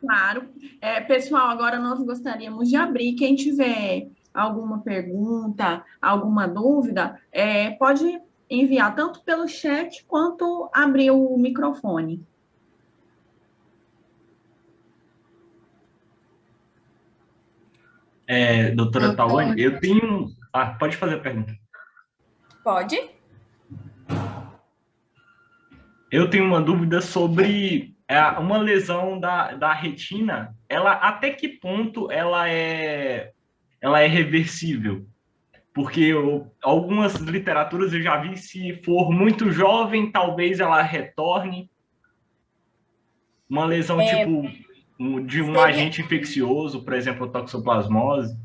Claro. Pessoal, agora nós gostaríamos de abrir. Quem tiver alguma pergunta, alguma dúvida, pode enviar tanto pelo chat quanto abrir o microfone. Doutora Tawane, Doutora, eu tenho. Ah, pode fazer a pergunta. Pode? Eu tenho uma dúvida sobre uma lesão da retina. Ela, até que ponto ela é reversível? Porque algumas literaturas eu já vi, se for muito jovem, talvez ela retorne. Uma lesão tipo de um Seria. agente infeccioso, por exemplo, toxoplasmose.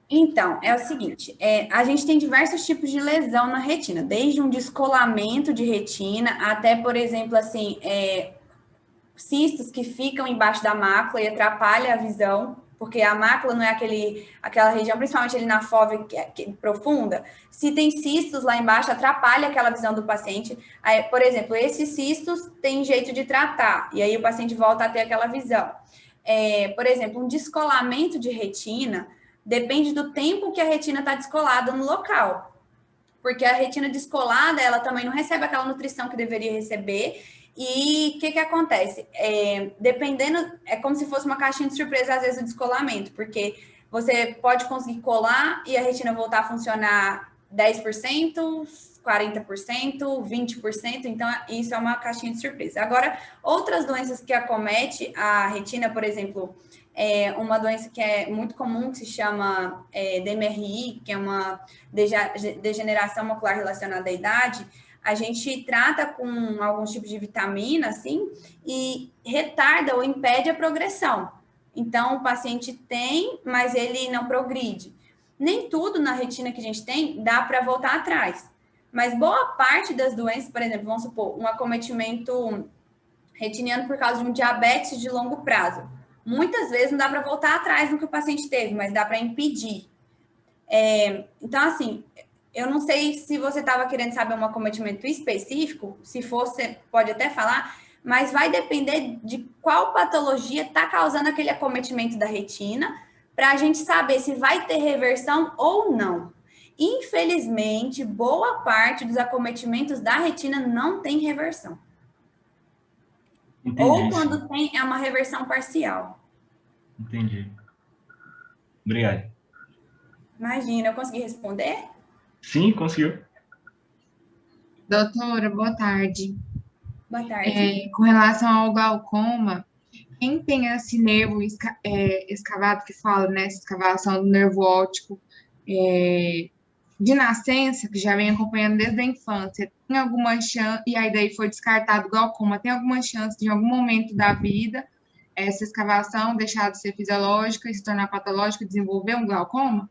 Então, é o seguinte, a gente tem diversos tipos de lesão na retina, desde um descolamento de retina até, por exemplo, assim, cistos que ficam embaixo da mácula e atrapalham a visão, porque a mácula não é aquela região, principalmente ali na fóvea que é profunda. Se tem cistos lá embaixo, atrapalha aquela visão do paciente. Aí, por exemplo, esses cistos têm jeito de tratar, e aí o paciente volta a ter aquela visão. Por exemplo, um descolamento de retina depende do tempo que a retina está descolada no local. Porque a retina descolada, ela também não recebe aquela nutrição que deveria receber. E o que acontece? Dependendo, é como se fosse uma caixinha de surpresa, às vezes, o descolamento, porque você pode conseguir colar e a retina voltar a funcionar 10%, 40%, 20%, então isso é uma caixinha de surpresa. Agora, outras doenças que acomete a retina, por exemplo, uma doença que é muito comum, que se chama DMRI, que é uma degeneração macular relacionada à idade, a gente trata com alguns tipos de vitamina, assim, e retarda ou impede a progressão. Então, o paciente tem, mas ele não progride. Nem tudo na retina que a gente tem dá para voltar atrás. Mas boa parte das doenças, por exemplo, vamos supor, um acometimento retiniano por causa de um diabetes de longo prazo. Muitas vezes não dá para voltar atrás no que o paciente teve, mas dá para impedir. Então, assim, eu não sei se você estava querendo saber um acometimento específico, se for, você pode até falar, mas vai depender de qual patologia está causando aquele acometimento da retina, para a gente saber se vai ter reversão ou não. Infelizmente, boa parte dos acometimentos da retina não tem reversão. Ou Entendi, sim. quando tem, é uma reversão parcial. Entendi. Obrigado. Imagina, eu consegui responder? Sim, conseguiu. doutora, boa tarde. Boa tarde. Com relação ao glaucoma, quem tem esse nervo escavado, que fala, né, essa escavação do nervo óptico de nascença, que já vem acompanhando desde a infância, tem alguma chance, e aí daí foi descartado o glaucoma, tem alguma chance de, em algum momento da vida, essa escavação deixar de ser fisiológica e se tornar patológica e desenvolver um glaucoma?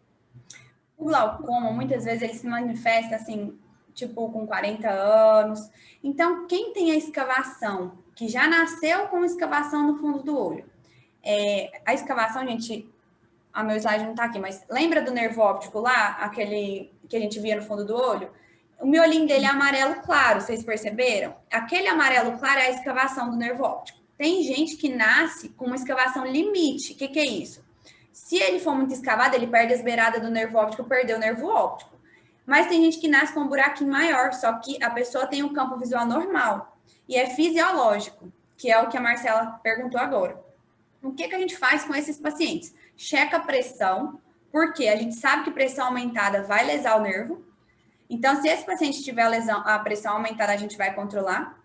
O glaucoma, muitas vezes, ele se manifesta assim, tipo, com 40 anos. Então, quem tem a escavação, que já nasceu com escavação no fundo do olho, a escavação, gente, a meu slide não tá aqui, mas lembra do nervo óptico lá, aquele que a gente via no fundo do olho? O miolinho dele é amarelo claro, vocês perceberam? Aquele amarelo claro é a escavação do nervo óptico. Tem gente que nasce com uma escavação limite. O que é isso? Se ele for muito escavado, ele perde as beiradas do nervo óptico, perdeu o nervo óptico. Mas tem gente que nasce com um buraquinho maior, só que a pessoa tem um campo visual normal. E é fisiológico, que é o que a Marcela perguntou agora. O que a gente faz com esses pacientes? Checa a pressão, porque a gente sabe que pressão aumentada vai lesar o nervo. Então, se esse paciente tiver a pressão aumentada, a gente vai controlar.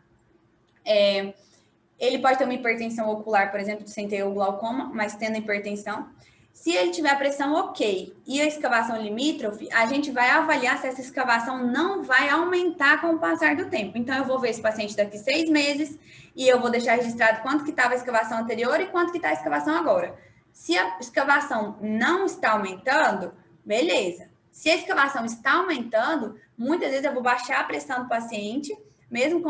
Ele pode ter uma hipertensão ocular, por exemplo, sem ter o glaucoma, mas tendo hipertensão. Se ele tiver a pressão ok e a escavação limítrofe, a gente vai avaliar se essa escavação não vai aumentar com o passar do tempo. Então, eu vou ver esse paciente daqui 6 meses e eu vou deixar registrado quanto que estava a escavação anterior e quanto que está a escavação agora. Se a escavação não está aumentando, beleza. Se a escavação está aumentando, muitas vezes eu vou baixar a pressão do paciente, mesmo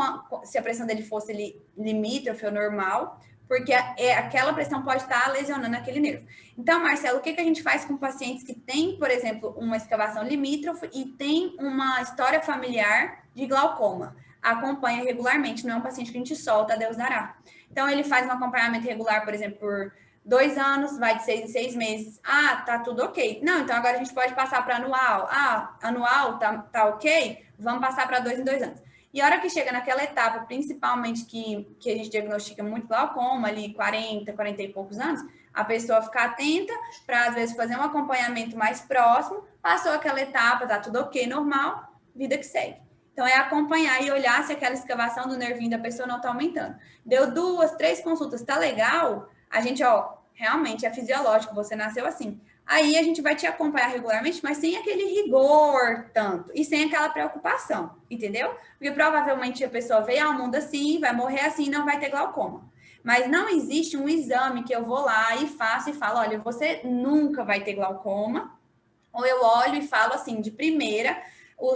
se a pressão dele fosse limítrofe ou normal, porque aquela pressão pode estar lesionando aquele nervo. Então, Marcelo, o que a gente faz com pacientes que têm, por exemplo, uma escavação limítrofe e tem uma história familiar de glaucoma? acompanha regularmente, não é um paciente que a gente solta, a Deus dará. Então, ele faz um acompanhamento regular, por exemplo, por 2 anos, vai de 6 em 6 meses. Ah, tá tudo ok. Não, então agora a gente pode passar para anual. Ah, anual tá ok? Vamos passar para 2 em 2 anos. E a hora que chega naquela etapa, principalmente que a gente diagnostica muito glaucoma, ali 40 e poucos anos, a pessoa ficar atenta para, às vezes, fazer um acompanhamento mais próximo, passou aquela etapa, tá tudo ok, normal, vida que segue. Então, é acompanhar e olhar se aquela escavação do nervinho da pessoa não está aumentando. Deu 2, 3 consultas, tá legal? A gente, realmente é fisiológico, você nasceu assim. Aí a gente vai te acompanhar regularmente, mas sem aquele rigor tanto, e sem aquela preocupação, entendeu? Porque provavelmente a pessoa veio ao mundo assim, vai morrer assim, não vai ter glaucoma. Mas não existe um exame que eu vou lá e faço e falo, olha, você nunca vai ter glaucoma, ou eu olho e falo assim, de primeira,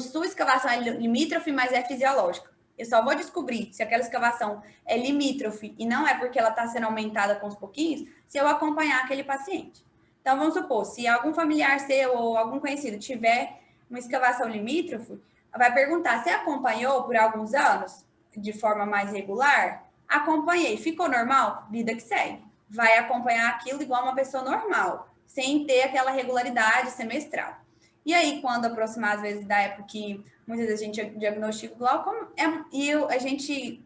sua escavação é limítrofe, mas é fisiológica. Eu só vou descobrir se aquela escavação é limítrofe e não é porque ela está sendo aumentada com os pouquinhos, se eu acompanhar aquele paciente. Então, vamos supor, se algum familiar seu ou algum conhecido tiver uma escavação limítrofe, vai perguntar, você acompanhou por alguns anos de forma mais regular? Acompanhei. Ficou normal? Vida que segue. Vai acompanhar aquilo igual uma pessoa normal, sem ter aquela regularidade semestral. E aí, quando aproximar, às vezes, da época que muitas vezes a gente diagnostica o glaucoma, a gente,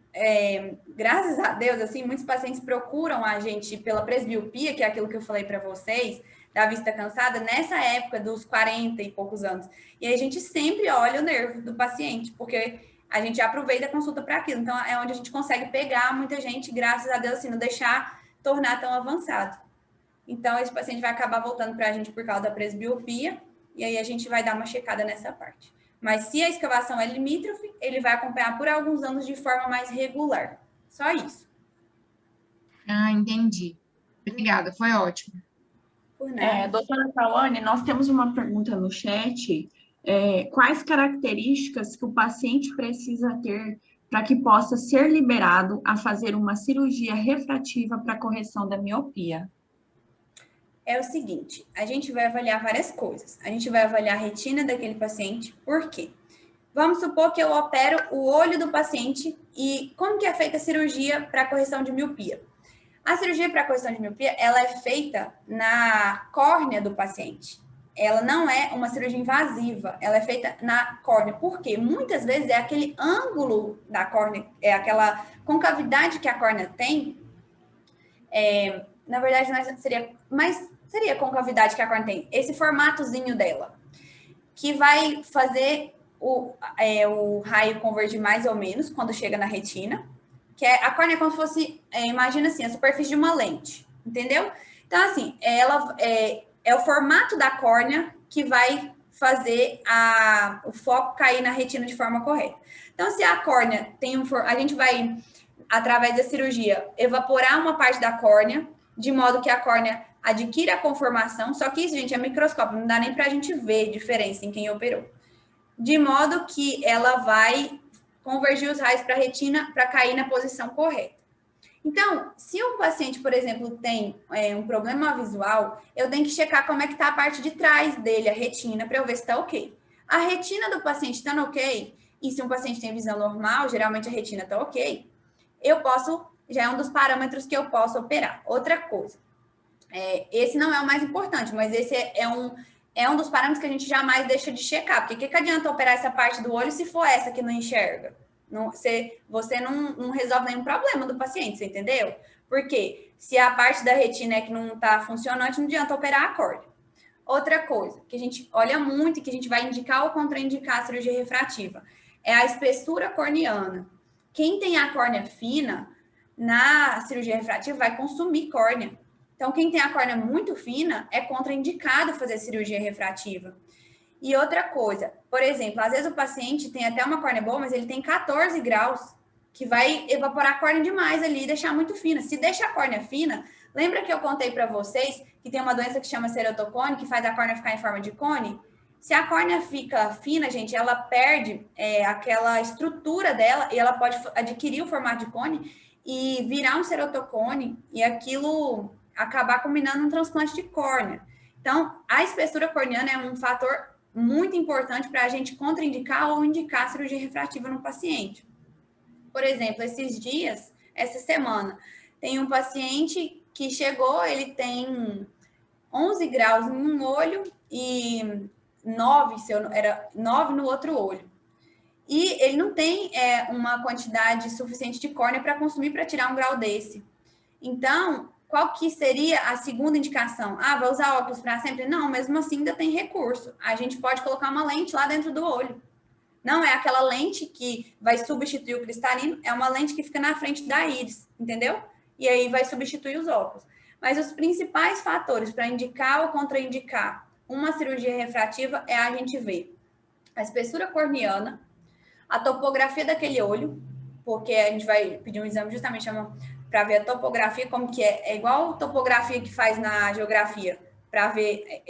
graças a Deus, assim, muitos pacientes procuram a gente pela presbiopia, que é aquilo que eu falei para vocês, da vista cansada, nessa época dos 40 e poucos anos. E aí a gente sempre olha o nervo do paciente, porque a gente aproveita a consulta para aquilo. Então, é onde a gente consegue pegar muita gente, graças a Deus, assim, não deixar tornar tão avançado. Então, esse paciente vai acabar voltando para a gente por causa da presbiopia, e aí a gente vai dar uma checada nessa parte. Mas se a escavação é limítrofe, ele vai acompanhar por alguns anos de forma mais regular. Só isso. Ah, entendi. Obrigada, foi ótimo. Por nada. Doutora Tawane, nós temos uma pergunta no chat. Quais características que o paciente precisa ter para que possa ser liberado a fazer uma cirurgia refrativa para correção da miopia? É o seguinte, a gente vai avaliar várias coisas. A gente vai avaliar a retina daquele paciente, por quê? Vamos supor que eu opero o olho do paciente e como que é feita a cirurgia para correção de miopia? A cirurgia para correção de miopia, ela é feita na córnea do paciente. Ela não é uma cirurgia invasiva, ela é feita na córnea. Por quê? Muitas vezes é aquele ângulo da córnea, é aquela concavidade que a córnea tem, na verdade, seria a concavidade que a córnea tem, esse formatozinho dela, que vai fazer o raio convergir mais ou menos quando chega na retina, que a córnea é como se fosse, imagina assim, a superfície de uma lente, entendeu? Então, assim, ela é o formato da córnea que vai fazer o foco cair na retina de forma correta. Então, se a córnea tem a gente vai, através da cirurgia, evaporar uma parte da córnea, de modo que a córnea adquira a conformação, só que isso, gente, é microscópio, não dá nem para a gente ver diferença em quem operou. De modo que ela vai convergir os raios para a retina para cair na posição correta. Então, se um paciente, por exemplo, tem um problema visual, eu tenho que checar como é que está a parte de trás dele, a retina, para eu ver se está ok. A retina do paciente está ok, e se um paciente tem visão normal, geralmente a retina está ok, já é um dos parâmetros que eu posso operar. Outra coisa, esse não é o mais importante, mas esse é um dos parâmetros que a gente jamais deixa de checar, porque o que adianta operar essa parte do olho se for essa que não enxerga? Você não resolve nenhum problema do paciente, você entendeu? Porque se a parte da retina é que não está funcionante, não adianta operar a córnea. Outra coisa que a gente olha muito e que a gente vai indicar ou contraindicar a cirurgia refrativa é a espessura corneana. Quem tem a córnea fina, na cirurgia refrativa, vai consumir córnea. Então, quem tem a córnea muito fina, é contraindicado fazer cirurgia refrativa. E outra coisa, por exemplo, às vezes o paciente tem até uma córnea boa, mas ele tem 14 graus, que vai evaporar a córnea demais ali e deixar muito fina. Se deixa a córnea fina, lembra que eu contei para vocês que tem uma doença que chama ceratocone, que faz a córnea ficar em forma de cone? Se a córnea fica fina, gente, ela perde aquela estrutura dela e ela pode adquirir o formato de cone e virar um ceratocone e aquilo acabar combinando um transplante de córnea. Então, a espessura corneana é um fator muito importante para a gente contraindicar ou indicar a cirurgia refrativa no paciente. Por exemplo, esses dias, essa semana, tem um paciente que chegou, ele tem 11 graus em um olho e 9, era 9 no outro olho. E ele não tem uma quantidade suficiente de córnea para consumir para tirar um grau desse. Então, qual que seria a segunda indicação? Ah, vai usar óculos para sempre? Não, mesmo assim ainda tem recurso. A gente pode colocar uma lente lá dentro do olho. Não é aquela lente que vai substituir o cristalino, é uma lente que fica na frente da íris, entendeu? E aí vai substituir os óculos. Mas os principais fatores para indicar ou contraindicar uma cirurgia refrativa é a gente ver a espessura corneana, a topografia daquele olho, porque a gente vai pedir um exame justamente para ver a topografia, como que é igual a topografia que faz na geografia, para ver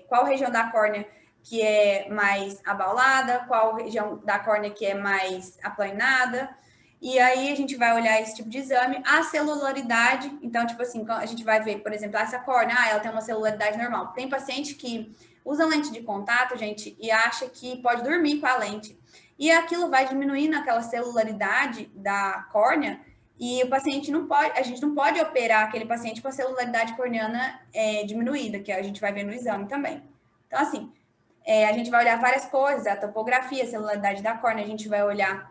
qual região da córnea que é mais abaulada, qual região da córnea que é mais aplanada, e aí a gente vai olhar esse tipo de exame, a celularidade, então, tipo assim, a gente vai ver, por exemplo, essa córnea, ela tem uma celularidade normal. Tem paciente que usa lente de contato, gente, e acha que pode dormir com a lente, e aquilo vai diminuindo aquela celularidade da córnea, e o paciente não pode, a gente não pode operar aquele paciente com a celularidade corneana diminuída, que a gente vai ver no exame também. Então, assim, a gente vai olhar várias coisas, a topografia, a celularidade da córnea, a gente vai olhar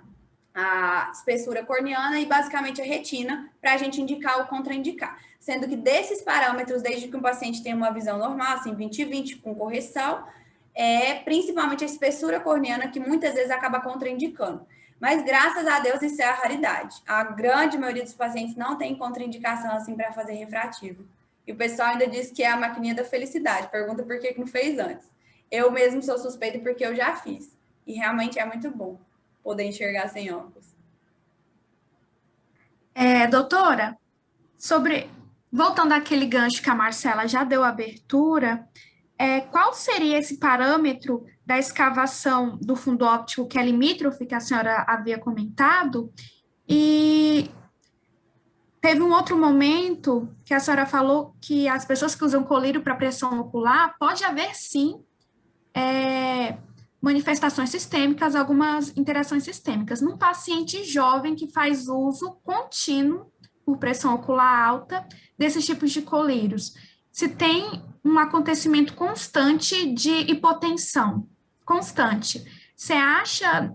a espessura corneana e basicamente a retina para a gente indicar ou contraindicar. Sendo que desses parâmetros, desde que um paciente tem uma visão normal, assim, 20/20 com correção, principalmente a espessura corneana que muitas vezes acaba contraindicando. Mas graças a Deus isso é a raridade. A grande maioria dos pacientes não tem contraindicação assim para fazer refrativo. E o pessoal ainda diz que é a maquininha da felicidade. Pergunta por que não fez antes. Eu mesmo sou suspeita porque eu já fiz. E realmente é muito bom poder enxergar sem óculos. Doutora, voltando àquele gancho que a Marcela já deu abertura, qual seria esse parâmetro da escavação do fundo óptico que é limítrofe, que a senhora havia comentado? E teve um outro momento que a senhora falou que as pessoas que usam colírio para pressão ocular, pode haver sim manifestações sistêmicas, algumas interações sistêmicas. Num paciente jovem que faz uso contínuo, por pressão ocular alta, desses tipos de colírios, se tem um acontecimento constante de hipotensão, constante. Você acha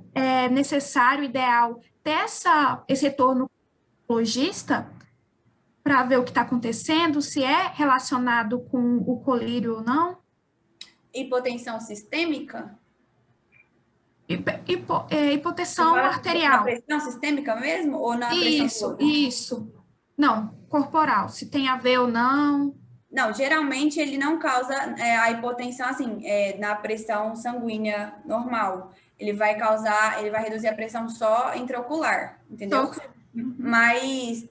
necessário, ideal, ter esse retorno logista para ver o que está acontecendo, se é relacionado com o colírio ou não? Hipotensão sistêmica? Hipotensão arterial. Na pressão sistêmica mesmo? Ou na pressão toda? Isso. Não, corporal, se tem a ver ou não. Não, geralmente ele não causa a hipotensão, assim, na pressão sanguínea normal. Ele vai reduzir a pressão só intraocular, entendeu? Mas,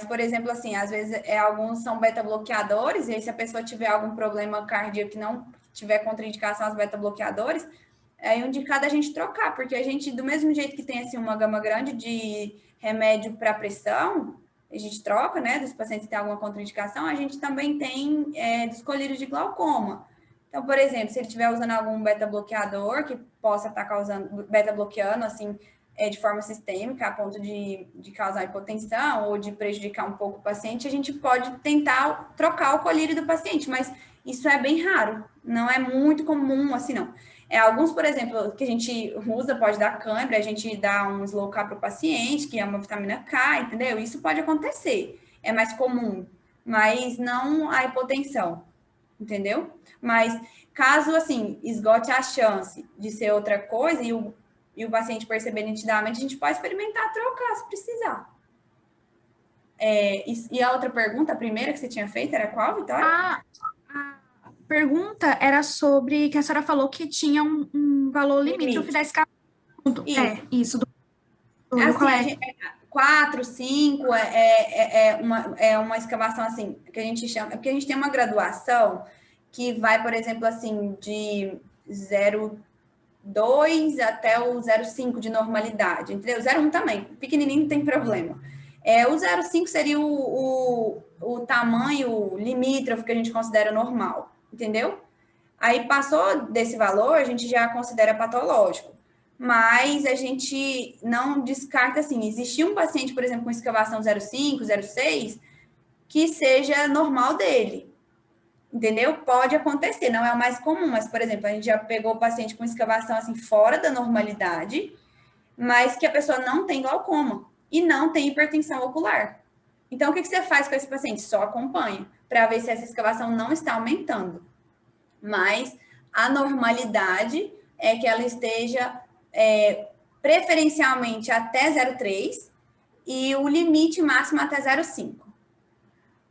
por exemplo, assim, às vezes alguns são beta-bloqueadores, e aí se a pessoa tiver algum problema cardíaco que não tiver contraindicação aos beta-bloqueadores, é indicado a gente trocar, porque a gente, do mesmo jeito que tem, assim, uma gama grande de remédio para pressão, a gente troca, né, dos pacientes que têm alguma contraindicação, a gente também tem dos colírios de glaucoma. Então, por exemplo, se ele estiver usando algum beta-bloqueador que possa estar causando, beta-bloqueando, assim, de forma sistêmica, a ponto de causar hipotensão ou de prejudicar um pouco o paciente, a gente pode tentar trocar o colírio do paciente, mas isso é bem raro, não é muito comum, assim, não. Alguns, por exemplo, que a gente usa, pode dar cãibra, a gente dá um slow K para o paciente, que é uma vitamina K, entendeu? Isso pode acontecer, é mais comum, mas não a hipotensão, entendeu? Mas caso, assim, esgote a chance de ser outra coisa e o paciente perceber nitidamente, a gente pode experimentar trocar, se precisar. E a outra pergunta, a primeira que você tinha feito, era qual, Vitória? A pergunta era sobre, que a senhora falou que tinha um valor limítrofe da escala. Isso. Assim, 4, 5 uma escavação assim, que a gente chama, porque a gente tem uma graduação que vai, por exemplo, assim, de 0,2 até o 0,5 de normalidade, entendeu? 0,1 também, pequenininho não tem problema. O 0,5 seria o tamanho limítrofe que a gente considera normal, entendeu? Aí passou desse valor, a gente já considera patológico. mas a gente não descarta, assim, existir um paciente, por exemplo, com escavação 0,5, 0,6, que seja normal dele, entendeu? Pode acontecer, não é o mais comum, mas, por exemplo, a gente já pegou o paciente com escavação, assim, fora da normalidade, mas que a pessoa não tem glaucoma e não tem hipertensão ocular. Então, o que você faz com esse paciente? Só acompanha, para ver se essa escavação não está aumentando. Mas a normalidade é que ela esteja preferencialmente até 0,3 e o limite máximo até 0,5.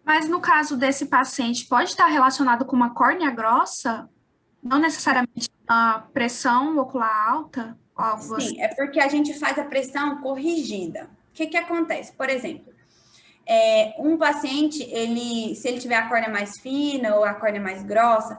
Mas no caso desse paciente, pode estar relacionado com uma córnea grossa? Não necessariamente a pressão ocular alta? Algo assim. Sim, é porque a gente faz a pressão corrigida. O que acontece? Por exemplo, um paciente, se ele tiver a córnea mais fina ou a córnea mais grossa,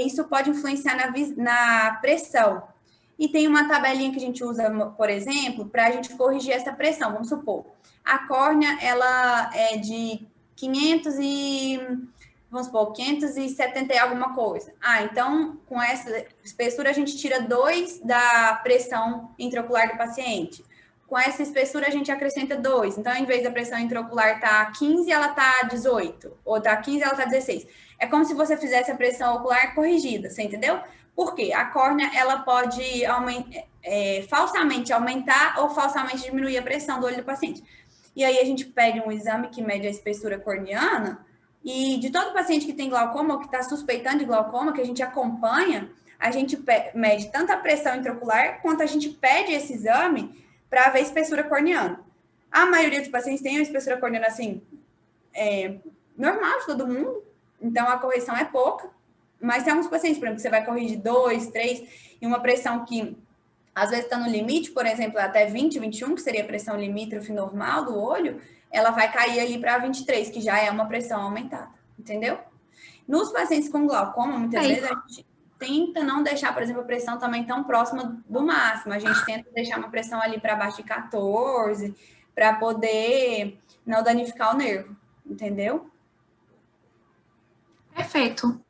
isso pode influenciar na pressão. E tem uma tabelinha que a gente usa, por exemplo, para a gente corrigir essa pressão. Vamos supor, a córnea, ela é de 570 e alguma coisa. Então, com essa espessura, a gente tira 2 da pressão intraocular do paciente. Com essa espessura, a gente acrescenta 2. Então, em vez da pressão intraocular estar 15, ela está 18. Ou está 15, ela está 16. É como se você fizesse a pressão ocular corrigida, você entendeu? Por quê? A córnea, ela pode falsamente aumentar ou falsamente diminuir a pressão do olho do paciente. E aí, a gente pede um exame que mede a espessura corneana. E de todo paciente que tem glaucoma ou que está suspeitando de glaucoma, que a gente acompanha, a gente mede tanto a pressão intraocular quanto a gente pede esse exame para ver espessura corneana. A maioria dos pacientes tem uma espessura corneana assim, normal de todo mundo, então a correção é pouca, mas tem alguns pacientes, por exemplo, que você vai corrigir 2, 3, e uma pressão que às vezes está no limite, por exemplo, até 20, 21, que seria a pressão limítrofe normal do olho, ela vai cair ali para 23, que já é uma pressão aumentada, entendeu? Nos pacientes com glaucoma, muitas vezes a gente tenta não deixar, por exemplo, a pressão também tão próxima do máximo. A gente tenta deixar uma pressão ali para baixo de 14, para poder não danificar o nervo, entendeu? Perfeito.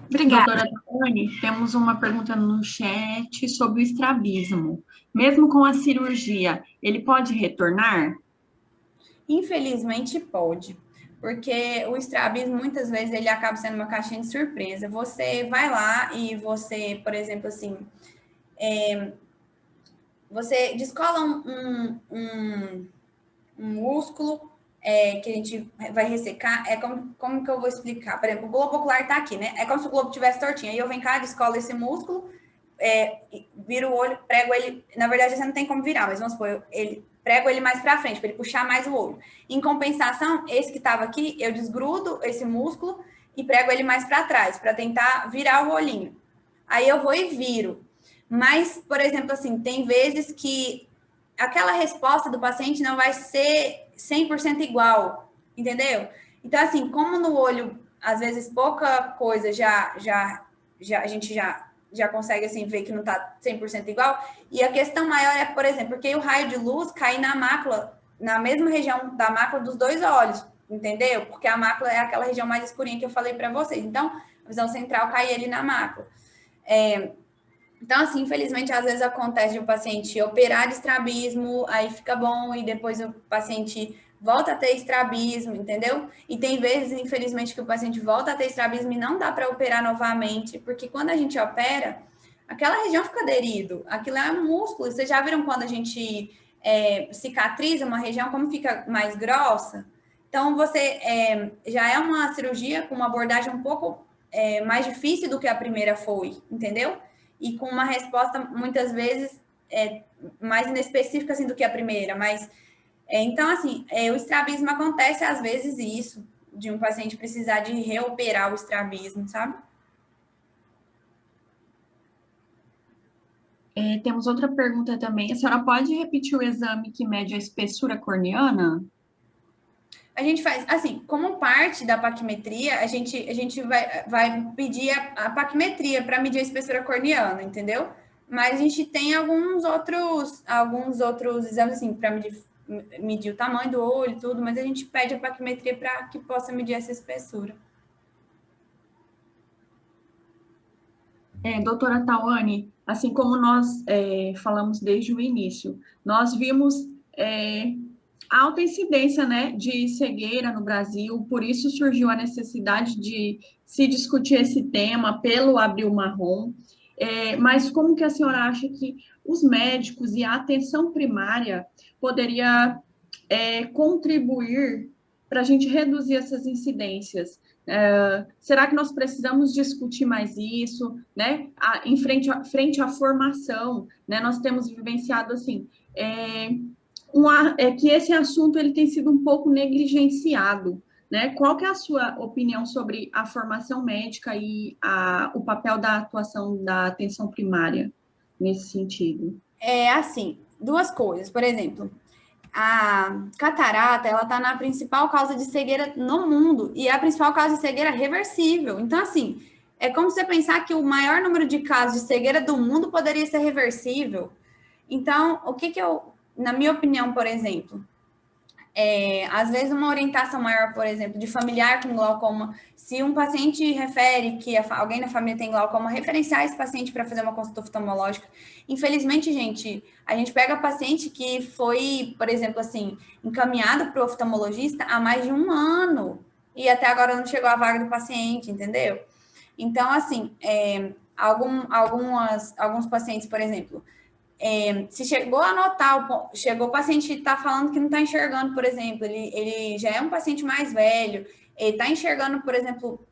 Obrigada. Doutora Dani, temos uma pergunta no chat sobre o estrabismo. Mesmo com a cirurgia, ele pode retornar? Infelizmente pode, porque o estrabismo muitas vezes ele acaba sendo uma caixinha de surpresa. Você vai lá e você, por exemplo, assim, você descola um músculo que a gente vai ressecar. Como que eu vou explicar? Por exemplo, o globo ocular tá aqui, né? É como se o globo tivesse tortinho. Aí eu venho cá, descolo esse músculo, viro o olho, prego ele. Na verdade, você não tem como virar, mas vamos supor, prego ele mais para frente, para ele puxar mais o olho. Em compensação, esse que estava aqui, eu desgrudo esse músculo e prego ele mais para trás, para tentar virar o olhinho. Aí eu vou e viro. Mas, por exemplo, assim, tem vezes que aquela resposta do paciente não vai ser 100% igual, entendeu? Então, assim, como no olho, às vezes, pouca coisa a gente já consegue, assim, ver que não está 100% igual. E a questão maior é, por exemplo, porque o raio de luz cai na mácula, na mesma região da mácula dos dois olhos, entendeu? Porque a mácula é aquela região mais escurinha que eu falei para vocês. Então, a visão central cai ali na mácula. Então, assim, infelizmente, às vezes acontece de o paciente operar de estrabismo, aí fica bom, e depois o paciente volta a ter estrabismo, entendeu? E tem vezes, infelizmente, que o paciente volta a ter estrabismo e não dá para operar novamente, porque quando a gente opera, aquela região fica aderido, aquilo é um músculo. Vocês já viram quando a gente cicatriza uma região, como fica mais grossa? Então, já é uma cirurgia com uma abordagem um pouco mais difícil do que a primeira foi, entendeu? E com uma resposta, muitas vezes, mais inespecífica assim, do que a primeira. Mas, então, assim, o estrabismo acontece, às vezes, isso, de um paciente precisar de reoperar o estrabismo, sabe? Temos outra pergunta também. A senhora pode repetir o exame que mede a espessura corneana? A gente faz, assim, como parte da paquimetria, a gente vai pedir a paquimetria para medir a espessura corneana, entendeu? Mas a gente tem alguns outros exames, assim, para medir o tamanho do olho e tudo, mas a gente pede a paquimetria para que possa medir essa espessura. Doutora Tawane, assim como nós falamos desde o início, nós vimos alta incidência, né, de cegueira no Brasil, por isso surgiu a necessidade de se discutir esse tema pelo Abril Marrom. Mas como que a senhora acha que os médicos e a atenção primária poderia contribuir para a gente reduzir essas incidências? Será que nós precisamos discutir mais isso, né? Em frente à formação, né? Nós temos vivenciado assim que esse assunto ele tem sido um pouco negligenciado, né? Qual que é a sua opinião sobre a formação médica e o papel da atuação da atenção primária nesse sentido? Assim, duas coisas. Por exemplo, a catarata, ela está na principal causa de cegueira no mundo e é a principal causa de cegueira reversível. Então, assim, é como você pensar que o maior número de casos de cegueira do mundo poderia ser reversível. Então, o que na minha opinião, por exemplo, às vezes uma orientação maior, por exemplo, de familiar com glaucoma, se um paciente refere que alguém na família tem glaucoma, referenciar esse paciente para fazer uma consulta oftalmológica. Infelizmente, gente, a gente pega paciente que foi, por exemplo, assim, encaminhado para o oftalmologista há mais de 1 ano e até agora não chegou a vaga do paciente, entendeu? Então, assim, alguns pacientes, por exemplo, se chegou a notar, chegou o paciente está falando que não está enxergando, por exemplo, ele já é um paciente mais velho, ele está enxergando, por exemplo,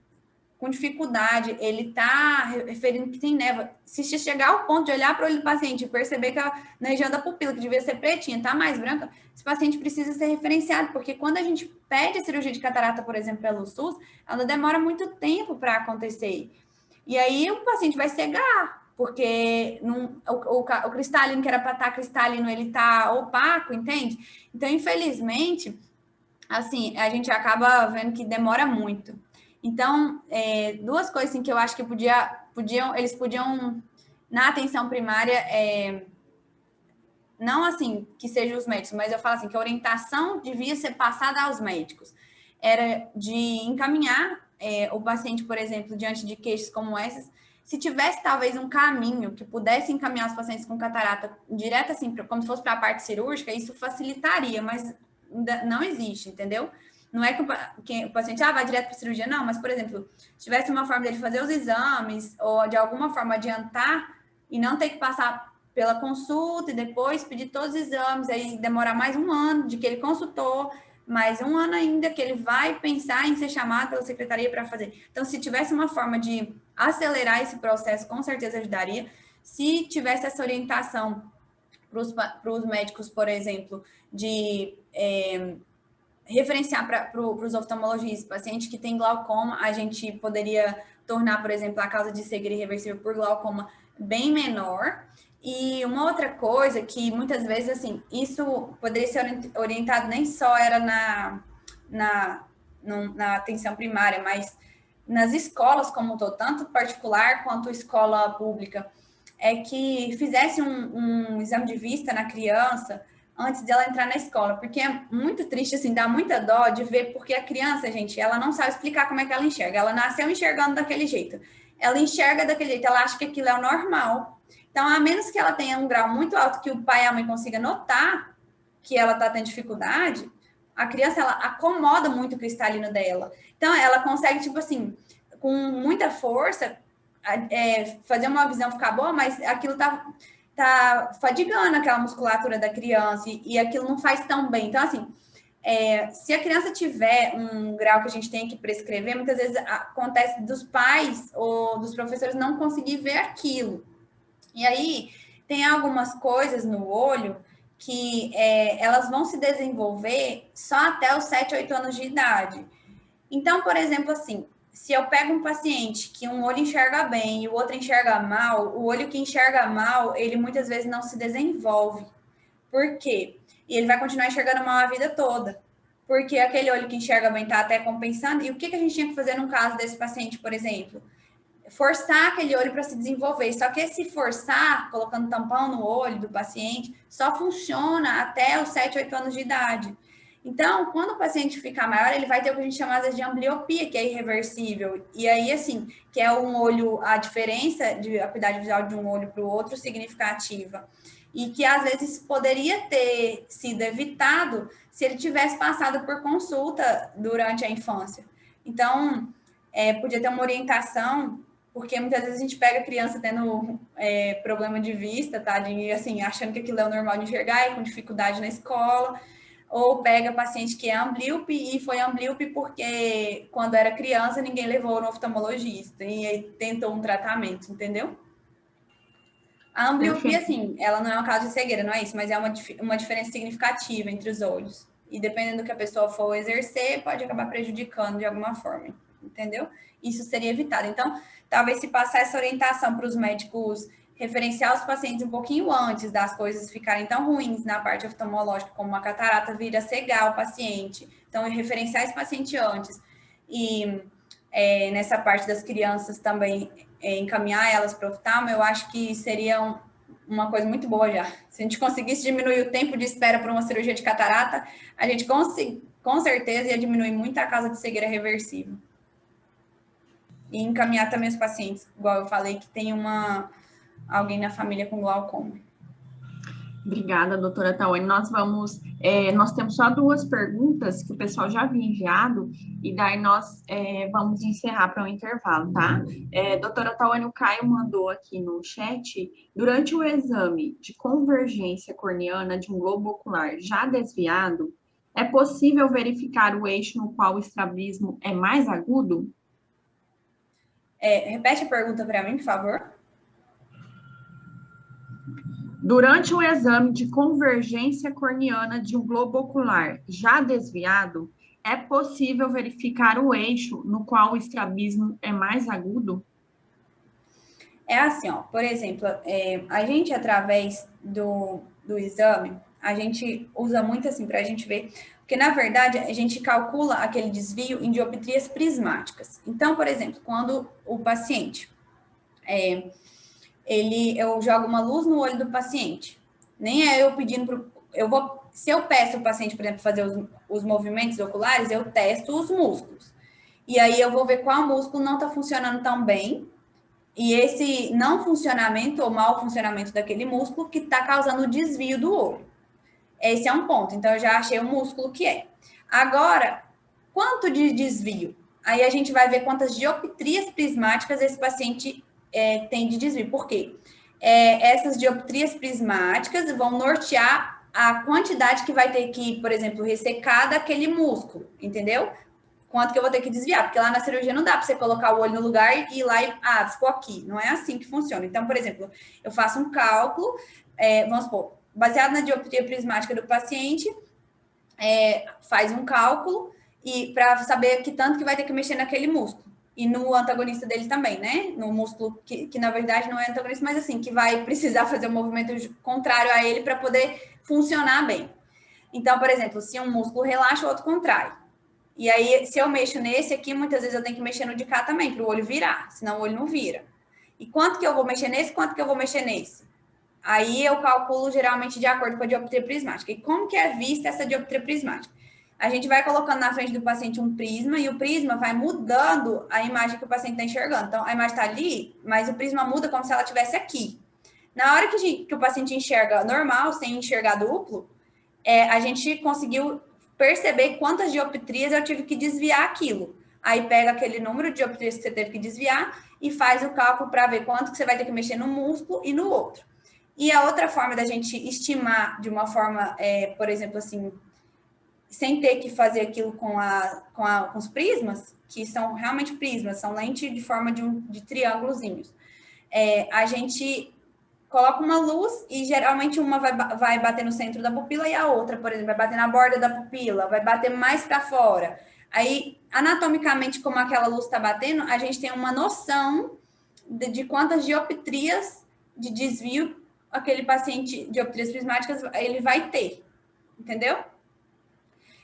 com dificuldade, ele está referindo que tem névoa. Se chegar ao ponto de olhar para o olho do paciente e perceber que na região da pupila, que devia ser pretinha, está mais branca, esse paciente precisa ser referenciado, porque quando a gente pede a cirurgia de catarata, por exemplo, pelo SUS, ela demora muito tempo para acontecer. E aí o paciente vai cegar, porque o cristalino, que era para estar cristalino, ele está opaco, entende? Então, infelizmente, assim, a gente acaba vendo que demora muito. Então, duas coisas assim, que eu acho que eles podiam, na atenção primária, não assim que sejam os médicos, mas eu falo assim, que a orientação devia ser passada aos médicos. Era de encaminhar o paciente, por exemplo, diante de queixas como essas, se tivesse talvez um caminho que pudesse encaminhar os pacientes com catarata direto assim, como se fosse para a parte cirúrgica, isso facilitaria, mas não existe, entendeu? Não é que o paciente vai direto para a cirurgia, não, mas, por exemplo, se tivesse uma forma dele fazer os exames ou de alguma forma adiantar e não ter que passar pela consulta e depois pedir todos os exames, aí demorar mais 1 ano de que ele consultou, mais 1 ano ainda que ele vai pensar em ser chamado pela secretaria para fazer. Então, se tivesse uma forma de acelerar esse processo, com certeza ajudaria. Se tivesse essa orientação para os médicos, por exemplo, de referenciar para os oftalmologistas, paciente que tem glaucoma, a gente poderia tornar, por exemplo, a causa de cegueira irreversível por glaucoma bem menor. E uma outra coisa que muitas vezes, assim, isso poderia ser orientado nem só era na atenção primária, mas nas escolas como um todo, tanto particular quanto escola pública, é que fizesse um exame de vista na criança antes dela entrar na escola, porque é muito triste, assim, dá muita dó de ver, porque a criança, gente, ela não sabe explicar como é que ela enxerga, ela nasceu enxergando daquele jeito, ela enxerga daquele jeito, ela acha que aquilo é o normal. Então, a menos que ela tenha um grau muito alto que o pai e a mãe consiga notar que ela está tendo dificuldade, a criança, ela acomoda muito o cristalino dela. Então, ela consegue, tipo assim, com muita força, fazer uma visão ficar boa, mas aquilo tá fadigando aquela musculatura da criança e aquilo não faz tão bem. Então, assim, se a criança tiver um grau que a gente tem que prescrever, muitas vezes acontece dos pais ou dos professores não conseguir ver aquilo. E aí, tem algumas coisas no olho que elas vão se desenvolver só até os 7, 8 anos de idade. Então, por exemplo, assim, se eu pego um paciente que um olho enxerga bem e o outro enxerga mal, o olho que enxerga mal, ele muitas vezes não se desenvolve. Por quê? E ele vai continuar enxergando mal a vida toda. Porque aquele olho que enxerga bem está até compensando. E o que a gente tinha que fazer num caso desse paciente, por exemplo? Forçar aquele olho para se desenvolver. Só que esse forçar, colocando tampão no olho do paciente, só funciona até os 7, 8 anos de idade. Então, quando o paciente ficar maior, ele vai ter o que a gente chama às vezes de ambliopia, que é irreversível. E aí, assim, que é um olho, a diferença de acuidade visual de um olho para o outro significativa. E que às vezes poderia ter sido evitado se ele tivesse passado por consulta durante a infância. Então, podia ter uma orientação, porque muitas vezes a gente pega a criança tendo problema de vista, tá? De, assim, achando que aquilo é o normal de enxergar e com dificuldade na escola. Ou pega paciente que é amblíope e foi amblíope porque quando era criança ninguém levou no oftalmologista e aí tentou um tratamento, entendeu? A ambliopia, assim, ela não é um caso de cegueira, não é isso, mas é uma diferença significativa entre os olhos. E dependendo do que a pessoa for exercer, pode acabar prejudicando de alguma forma, entendeu? Isso seria evitado. Então, talvez se passar essa orientação para os médicos referenciar os pacientes um pouquinho antes das coisas ficarem tão ruins na parte oftalmológica, como uma catarata vir a cegar o paciente. Então, referenciar esse paciente antes. E nessa parte das crianças também, encaminhar elas para o oftalmo, eu acho que seria uma coisa muito boa já. Se a gente conseguisse diminuir o tempo de espera para uma cirurgia de catarata, a gente com certeza ia diminuir muito a causa de cegueira reversível. E encaminhar também os pacientes, igual eu falei, que tem alguém na família com glaucoma. Obrigada, doutora Tawane. Nós temos só 2 perguntas que o pessoal já havia enviado, e daí nós vamos encerrar para o intervalo, tá? Doutora Tawane, o Caio mandou aqui no chat: durante o exame de convergência corneana de um globo ocular já desviado, é possível verificar o eixo no qual o estrabismo é mais agudo? Repete a pergunta para mim, por favor. Durante o exame de convergência corneana de um globo ocular já desviado, é possível verificar o eixo no qual o estrabismo é mais agudo? É assim, ó, por exemplo, a gente, através do exame, a gente usa muito assim para a gente ver, porque na verdade a gente calcula aquele desvio em dioptrias prismáticas. Então, por exemplo, quando o paciente eu jogo uma luz no olho do paciente. Nem é eu pedindo se eu peço o paciente, por exemplo, fazer os movimentos oculares, eu testo os músculos. E aí eu vou ver qual músculo não está funcionando tão bem. E esse não funcionamento ou mau funcionamento daquele músculo que está causando o desvio do olho. Esse é um ponto. Então, eu já achei o músculo que é. Agora, quanto de desvio? Aí a gente vai ver quantas dioptrias prismáticas esse paciente tem de desvio. Por quê? Essas dioptrias prismáticas vão nortear a quantidade que vai ter que, por exemplo, ressecar daquele músculo, entendeu? Quanto que eu vou ter que desviar, porque lá na cirurgia não dá para você colocar o olho no lugar e ir lá e, ficou aqui. Não é assim que funciona. Então, por exemplo, eu faço um cálculo, vamos supor, baseado na dioptria prismática do paciente, faz um cálculo e para saber que tanto que vai ter que mexer naquele músculo. E no antagonista dele também, né? No músculo que na verdade não é antagonista, mas assim, que vai precisar fazer um movimento contrário a ele para poder funcionar bem. Então, por exemplo, se um músculo relaxa, o outro contrai. E aí, se eu mexo nesse aqui, muitas vezes eu tenho que mexer no de cá também, para o olho virar, senão o olho não vira. E quanto que eu vou mexer nesse, quanto que eu vou mexer nesse? Aí eu calculo geralmente de acordo com a dioptria prismática. E como que é vista essa dioptria prismática? A gente vai colocando na frente do paciente um prisma e o prisma vai mudando a imagem que o paciente está enxergando. Então, a imagem está ali, mas o prisma muda como se ela estivesse aqui. Na hora que o paciente enxerga normal, sem enxergar duplo, a gente conseguiu perceber quantas dioptrias eu tive que desviar aquilo. Aí pega aquele número de dioptrias que você teve que desviar e faz o cálculo para ver quanto que você vai ter que mexer no músculo e no outro. E a outra forma da gente estimar de uma forma, por exemplo, assim, sem ter que fazer aquilo com os prismas, que são realmente prismas, são lentes de forma de triângulozinhos. A gente coloca uma luz e geralmente uma vai bater no centro da pupila e a outra, por exemplo, vai bater na borda da pupila, vai bater mais para fora. Aí, anatomicamente, como aquela luz está batendo, a gente tem uma noção de quantas dioptrias de desvio aquele paciente, dioptrias prismáticas, ele vai ter, entendeu?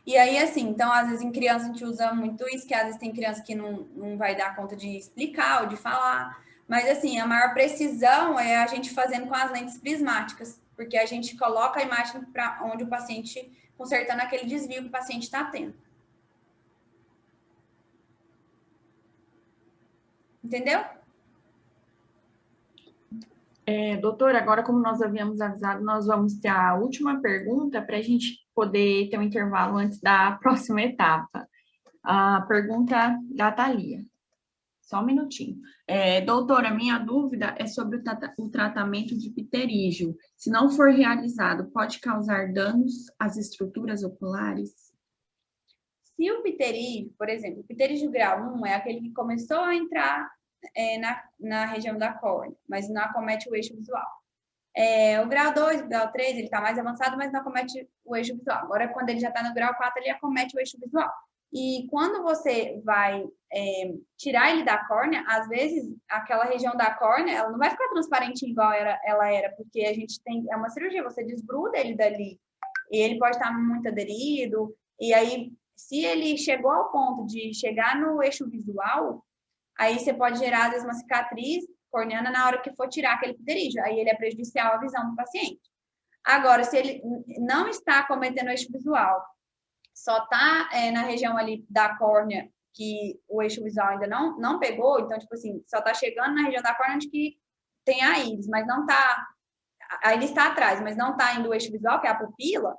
E aí, assim, então, às vezes em criança a gente usa muito isso, que às vezes tem criança que não vai dar conta de explicar ou de falar. Mas, assim, a maior precisão a gente fazendo com as lentes prismáticas, porque a gente coloca a imagem para onde o paciente consertando aquele desvio que o paciente está tendo. Entendeu? Doutora, agora, como nós havíamos avisado, nós vamos ter a última pergunta para a gente poder ter um intervalo antes da próxima etapa. A pergunta da Thalia. Só um minutinho. Doutora, minha dúvida é sobre o tratamento de pterígio. Se não for realizado, pode causar danos às estruturas oculares? Se o pterígio, por exemplo, o pterígio grau 1 é aquele que começou a entrar na região da córnea, mas não acomete o eixo visual. O grau 2, o grau 3, ele está mais avançado, mas não acomete o eixo visual. Agora, quando ele já está no grau 4, ele acomete o eixo visual. E quando você vai tirar ele da córnea, às vezes, aquela região da córnea, ela não vai ficar transparente igual ela era, porque a gente é uma cirurgia, você desgruda ele dali, e ele pode estar muito aderido, e aí, se ele chegou ao ponto de chegar no eixo visual, aí você pode gerar, às vezes, uma cicatriz corneana na hora que for tirar aquele pterígio. Aí ele é prejudicial à visão do paciente. Agora, se ele não está acometendo o eixo visual, só está na região ali da córnea que o eixo visual ainda não pegou, então, tipo assim, só está chegando na região da córnea onde que tem a íris, mas não está... Aí ele está atrás, mas não está indo o eixo visual, que é a pupila,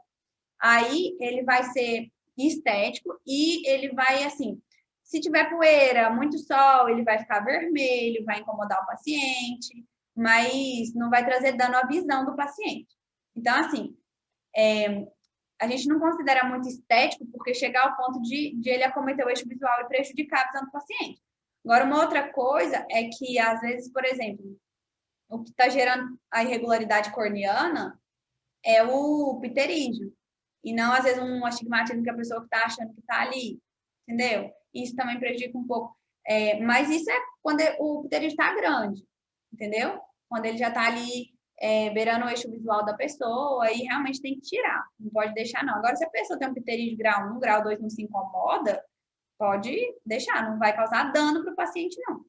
aí ele vai ser estético e ele vai, assim... Se tiver poeira, muito sol, ele vai ficar vermelho, vai incomodar o paciente, mas não vai trazer dano à visão do paciente. Então, assim, a gente não considera muito estético porque chegar ao ponto de ele acometer o eixo visual e prejudicar a visão do paciente. Agora, uma outra coisa é que, às vezes, por exemplo, o que está gerando a irregularidade corneana é o pterígio, e não, às vezes, um astigmatismo que a pessoa que está achando que está ali, entendeu? Isso também prejudica um pouco. Mas isso é quando o pterígio está grande, entendeu? Quando ele já está ali beirando o eixo visual da pessoa, aí realmente tem que tirar. Não pode deixar, não. Agora, se a pessoa tem um pterígio grau 1, grau 2 não se incomoda, pode deixar. Não vai causar dano para o paciente, não.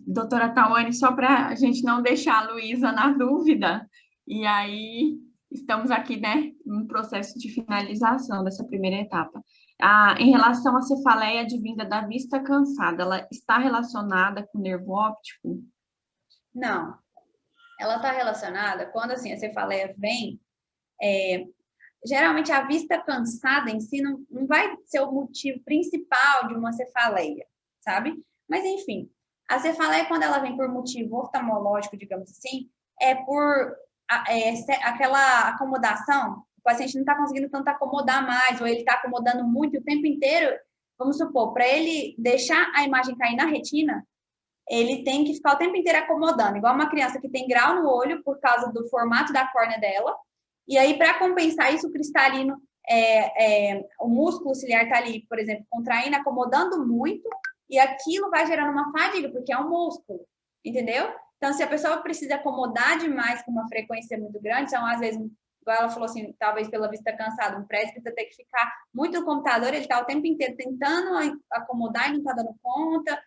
Doutora Tawane, só para a gente não deixar a Luísa na dúvida, e aí estamos aqui, né, em processo de finalização dessa primeira etapa. Em relação à cefaleia advinda da vista cansada, ela está relacionada com o nervo óptico? Não. Ela está relacionada quando, assim, a cefaleia vem... geralmente, a vista cansada em si não vai ser o motivo principal de uma cefaleia, sabe? Mas, enfim, a cefaleia, quando ela vem por motivo oftalmológico, digamos assim, é por aquela acomodação. O paciente não está conseguindo tanto acomodar mais, ou ele está acomodando muito o tempo inteiro. Vamos supor, para ele deixar a imagem cair na retina, ele tem que ficar o tempo inteiro acomodando, igual uma criança que tem grau no olho por causa do formato da córnea dela. E aí, para compensar isso, o cristalino, o músculo ciliar está ali, por exemplo, contraindo, acomodando muito, e aquilo vai gerando uma fadiga, porque é um músculo, entendeu? Então, se a pessoa precisa acomodar demais com uma frequência muito grande, então, às vezes, igual ela falou assim, talvez pela vista cansada, um presbítero tem que ficar muito no computador, ele está o tempo inteiro tentando acomodar e não está dando conta,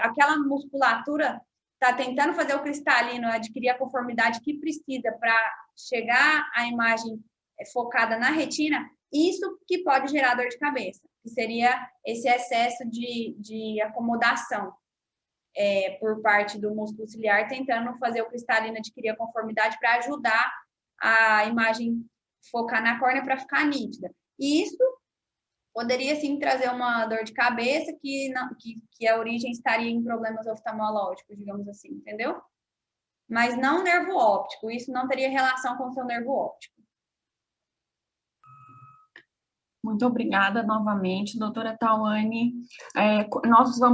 aquela musculatura está tentando fazer o cristalino adquirir a conformidade que precisa para chegar à imagem focada na retina, isso que pode gerar dor de cabeça, que seria esse excesso de acomodação por parte do músculo ciliar, tentando fazer o cristalino adquirir a conformidade para ajudar a imagem focar na córnea para ficar nítida. E isso poderia, sim, trazer uma dor de cabeça que a origem estaria em problemas oftalmológicos, digamos assim, entendeu? Mas não nervo óptico, isso não teria relação com o seu nervo óptico. Muito obrigada novamente, doutora Tawane. Nós vamos